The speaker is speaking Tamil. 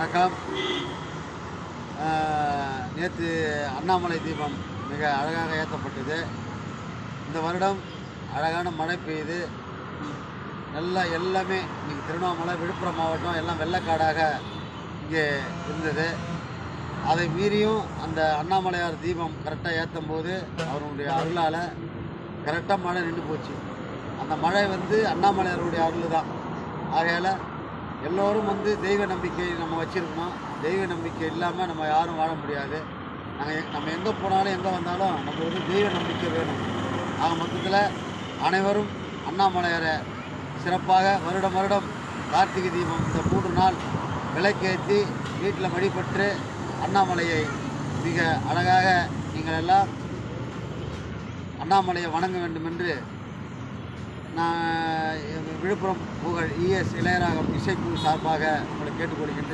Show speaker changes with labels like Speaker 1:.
Speaker 1: வணக்கம். நேற்று அண்ணாமலை தீபம் மிக அழகாக ஏற்றப்பட்டது. இந்த வருடம் அழகான மழை பெய்யுது. நல்லா எல்லாமே இன்றைக்கி திருவண்ணாமலை, விழுப்புரம் மாவட்டம் எல்லாம் வெள்ளக்காடாக இங்கே இருந்தது. அதை மீறியும் அந்த அண்ணாமலையார் தீபம் கரெக்டாக ஏற்றும் போது அவருடைய அருளால் கரெக்டாக மழை நின்று போச்சு. அந்த மழை அண்ணாமலையாருடைய அருள் தான். ஆகையால் எல்லோரும் தெய்வ நம்பிக்கை நம்ம வச்சுருக்கணும். தெய்வ நம்பிக்கை இல்லாமல் நம்ம யாரும் வாழ முடியாது. நம்ம எங்கே போனாலும் எங்கே வந்தாலும் நம்மளுக்கு தெய்வ நம்பிக்கை வேணும். ஆக மொத்தத்தில் அனைவரும் அண்ணாமலையாரை சிறப்பாக வருடம் வருடம் கார்த்திகை தீபம் இந்த 3 நாள் விளக்கேற்றி வீட்டில் வழிபட்டு அண்ணாமலையை மிக அழகாக நீங்கள் எல்லாம் அண்ணாமலையை வணங்க வேண்டும் என்று நான் விழுப்புரம் புகழ் ES இளையராகம் இசைக்குழு சார்பாக உங்களை கேட்டுக்கொள்கின்றேன்.